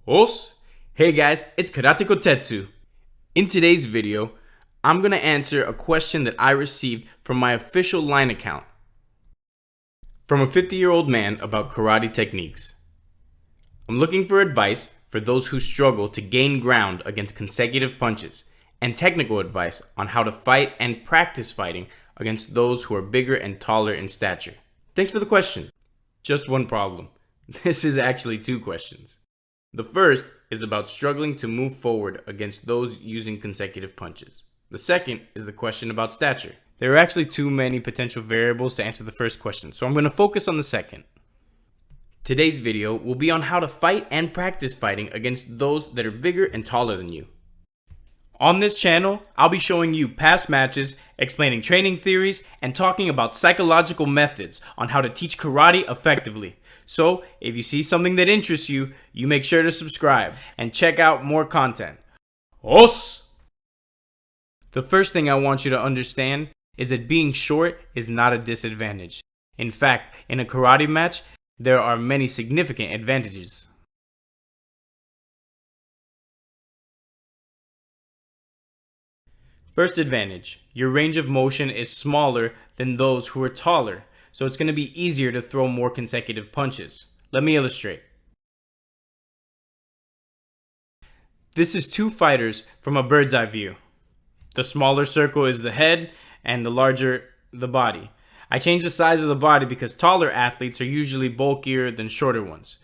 Os! Hey guys, it's Karate Kouketsu. In today's video, I'm going to answer a question that I received from my official line account from a 50-year-old man about karate techniques. I'm looking for advice for those who struggle to gain ground against consecutive punches and technical advice on how to fight and practice fighting against those who are bigger and taller in stature. Thanks for the question. Just one problem. This is actually two questions. The first is about struggling to move forward against those using consecutive punches. The second is the question about stature. There are actually too many potential variables to answer the first question, so I'm going to focus on the second. Today's video will be on how to fight and practice fighting against those that are bigger and taller than you. On this channel, I'll be showing you past matches, explaining training theories, and talking about psychological methods on how to teach karate effectively. So, if you see something that interests you, you make sure to subscribe and check out more content. Os! The first thing I want you to understand is that being short is not a disadvantage. In fact, in a karate match, there are many significant advantages. First advantage, your range of motion is smaller than those who are taller, so it's going to be easier to throw more consecutive punches. Let me illustrate. This is two fighters from a bird's eye view. The smaller circle is the head and the larger the body. I changed the size of the body because taller athletes are usually bulkier than shorter ones.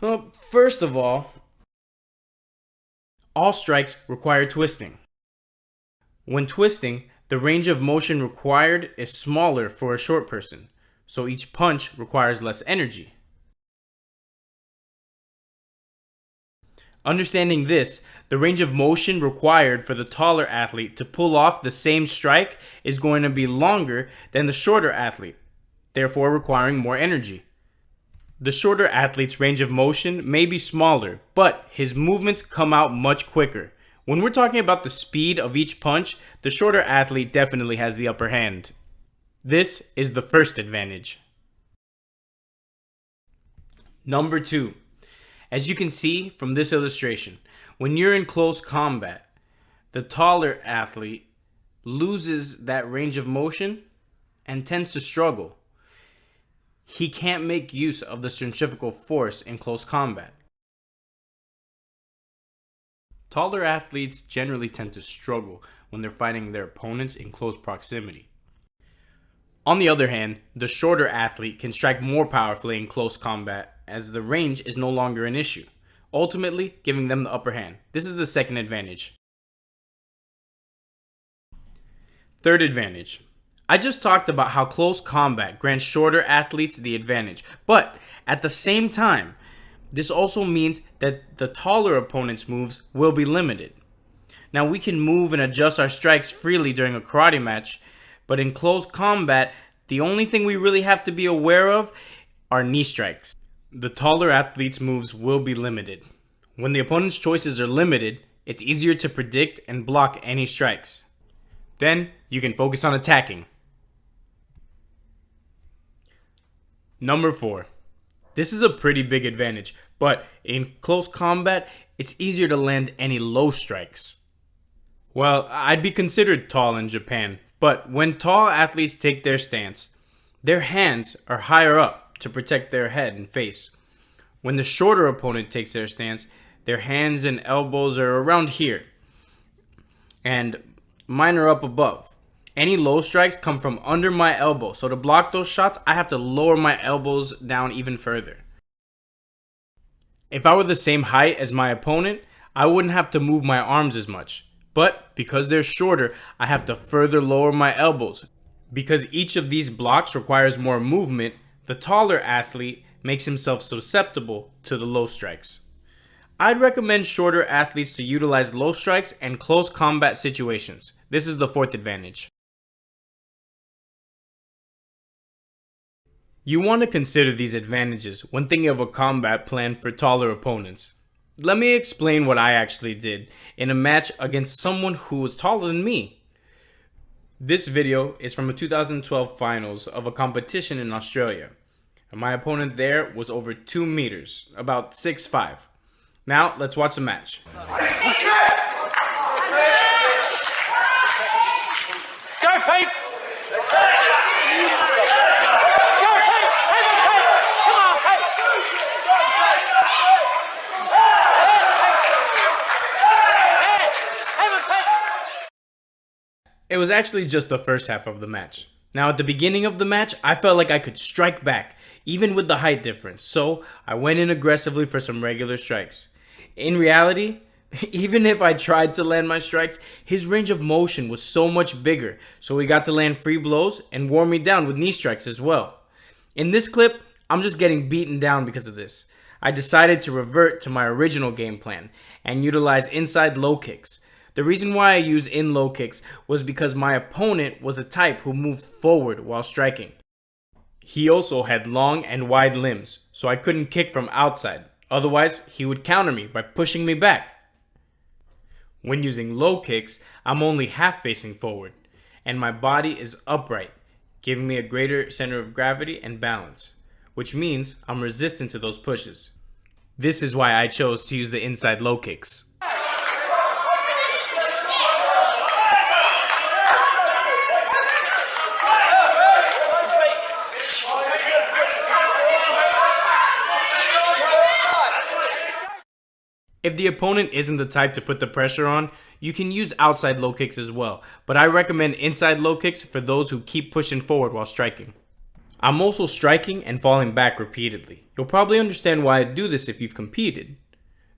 Well, first of all strikes require twisting. When twisting, the range of motion required is smaller for a short person, so each punch requires less energy. Understanding this, the range of motion required for the taller athlete to pull off the same strike is going to be longer than the shorter athlete, therefore requiring more energy. The shorter athlete's range of motion may be smaller, but his movements come out much quicker. When we're talking about the speed of each punch, the shorter athlete definitely has the upper hand. This is the first advantage. Number 2. As you can see from this illustration, when you're in close combat, the taller athlete loses that range of motion and tends to struggle. He can't make use of the centrifugal force in close combat. Taller athletes generally tend to struggle when they're fighting their opponents in close proximity. On the other hand, the shorter athlete can strike more powerfully in close combat as the range is no longer an issue, ultimately giving them the upper hand. This is the second advantage. Third advantage. I just talked about how close combat grants shorter athletes the advantage, but at the same time, this also means that the taller opponent's moves will be limited. Now, we can move and adjust our strikes freely during a karate match, but in close combat, the only thing we really have to be aware of are knee strikes. The taller athlete's moves will be limited. When the opponent's choices are limited, it's easier to predict and block any strikes. Then, you can focus on attacking. Number 4. This is a pretty big advantage, but in close combat, it's easier to land any low strikes. Well, I'd be considered tall in Japan, but when tall athletes take their stance, their hands are higher up to protect their head and face. When the shorter opponent takes their stance, their hands and elbows are around here, and mine are up above. Any low strikes come from under my elbow, so to block those shots, I have to lower my elbows down even further. If I were the same height as my opponent, I wouldn't have to move my arms as much. But because they're shorter, I have to further lower my elbows. Because each of these blocks requires more movement, the taller athlete makes himself susceptible to the low strikes. I'd recommend shorter athletes to utilize low strikes and close combat situations. This is the fourth advantage. You want to consider these advantages when thinking of a combat plan for taller opponents. Let me explain what I actually did in a match against someone who was taller than me. This video is from a 2012 finals of a competition in Australia. And my opponent there was over 2 meters, about 6'5". Now, let's watch the match. Go, Pete! It was actually just the first half of the match. Now at the beginning of the match, I felt like I could strike back, even with the height difference, so I went in aggressively for some regular strikes. In reality, even if I tried to land my strikes, his range of motion was so much bigger, so he got to land free blows and wore me down with knee strikes as well. In this clip, I'm just getting beaten down because of this. I decided to revert to my original game plan and utilize inside low kicks. The reason why I use in low kicks was because my opponent was a type who moved forward while striking. He also had long and wide limbs, so I couldn't kick from outside. Otherwise, he would counter me by pushing me back. When using low kicks, I'm only half facing forward, and my body is upright, giving me a greater center of gravity and balance, which means I'm resistant to those pushes. This is why I chose to use the inside low kicks. If the opponent isn't the type to put the pressure on, you can use outside low kicks as well, but I recommend inside low kicks for those who keep pushing forward while striking. I'm also striking and falling back repeatedly. You'll probably understand why I do this if you've competed.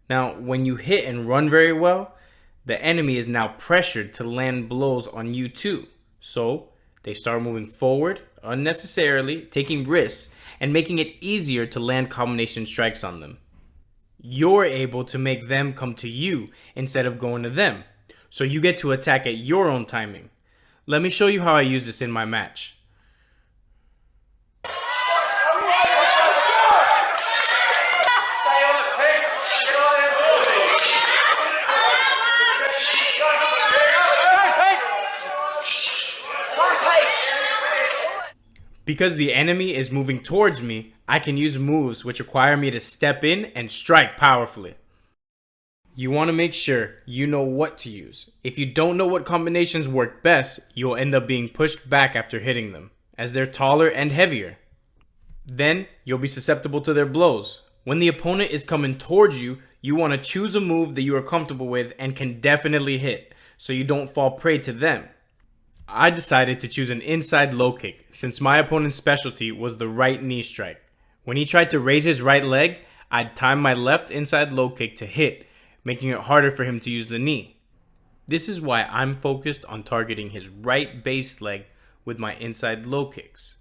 Now, when you hit and run very well, the enemy is now pressured to land blows on you too. So, they start moving forward unnecessarily, taking risks, and making it easier to land combination strikes on them. You're able to make them come to you instead of going to them, so you get to attack at your own timing. Let me show you how I use this in my match. Because the enemy is moving towards me, I can use moves which require me to step in and strike powerfully. You want to make sure you know what to use. If you don't know what combinations work best, you'll end up being pushed back after hitting them, as they're taller and heavier. Then, you'll be susceptible to their blows. When the opponent is coming towards you, you want to choose a move that you are comfortable with and can definitely hit, so you don't fall prey to them. I decided to choose an inside low kick since my opponent's specialty was the right knee strike. When he tried to raise his right leg, I'd time my left inside low kick to hit, making it harder for him to use the knee. This is why I'm focused on targeting his right base leg with my inside low kicks.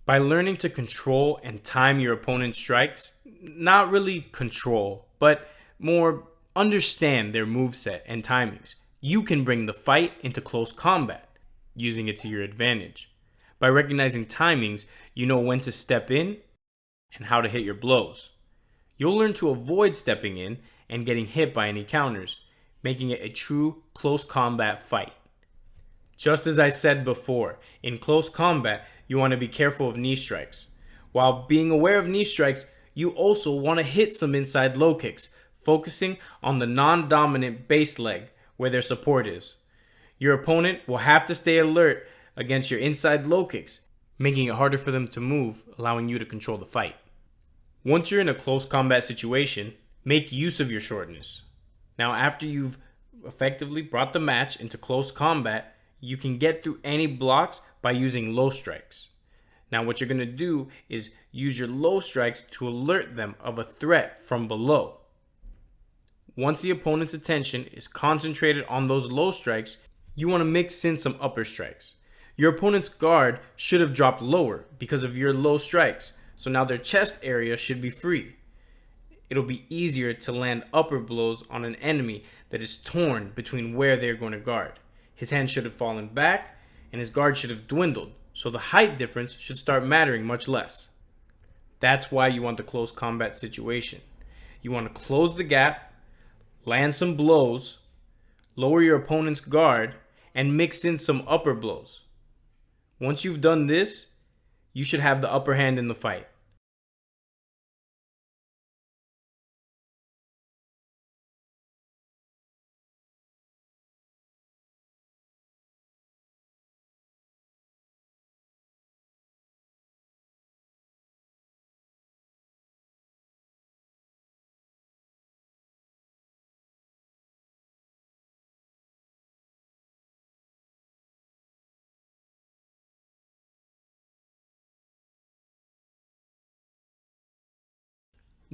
By learning to control and time your opponent's strikes, not really control, but more understand their moveset and timings, you can bring the fight into close combat, using it to your advantage. By recognizing timings, you know when to step in and how to hit your blows. You'll learn to avoid stepping in and getting hit by any counters, making it a true close combat fight. Just as I said before, in close combat, you want to be careful of knee strikes. While being aware of knee strikes, you also want to hit some inside low kicks, focusing on the non-dominant base leg where their support is. Your opponent will have to stay alert against your inside low kicks, making it harder for them to move, allowing you to control the fight. Once you're in a close combat situation, make use of your shortness. Now, after you've effectively brought the match into close combat, you can get through any blocks by using low strikes. Now, what you're going to do is use your low strikes to alert them of a threat from below. Once the opponent's attention is concentrated on those low strikes, you want to mix in some upper strikes. Your opponent's guard should have dropped lower because of your low strikes, so now their chest area should be free. It'll be easier to land upper blows on an enemy that is torn between where they're going to guard. His hand should have fallen back, and his guard should have dwindled, so the height difference should start mattering much less. That's why you want the close combat situation. You want to close the gap, land some blows, lower your opponent's guard, and mix in some upper blows. Once you've done this, you should have the upper hand in the fight.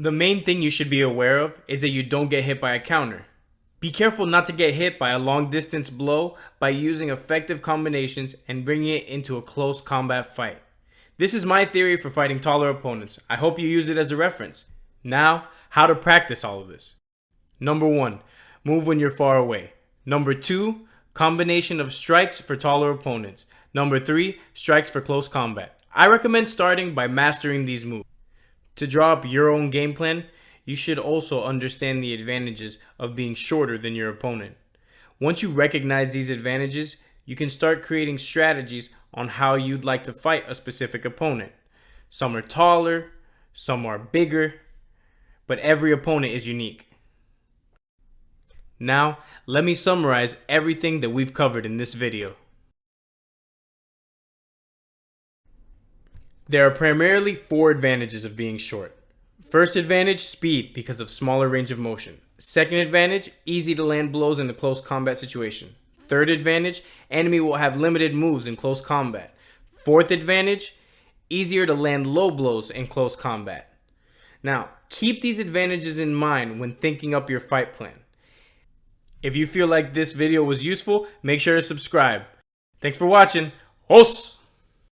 The main thing you should be aware of is that you don't get hit by a counter. Be careful not to get hit by a long distance blow by using effective combinations and bringing it into a close combat fight. This is my theory for fighting taller opponents. I hope you use it as a reference. Now, how to practice all of this. Number 1, move when you're far away. Number 2, combination of strikes for taller opponents. Number 3, strikes for close combat. I recommend starting by mastering these moves. To draw up your own game plan, you should also understand the advantages of being shorter than your opponent. Once you recognize these advantages, you can start creating strategies on how you'd like to fight a specific opponent. Some are taller, some are bigger, but every opponent is unique. Now, let me summarize everything that we've covered in this video. There are primarily 4 advantages of being short. First advantage, speed because of smaller range of motion. Second advantage, easy to land blows in a close combat situation. Third advantage, enemy will have limited moves in close combat. Fourth advantage, easier to land low blows in close combat. Now, keep these advantages in mind when thinking up your fight plan. If you feel like this video was useful, make sure to subscribe. Thanks for watching. Os!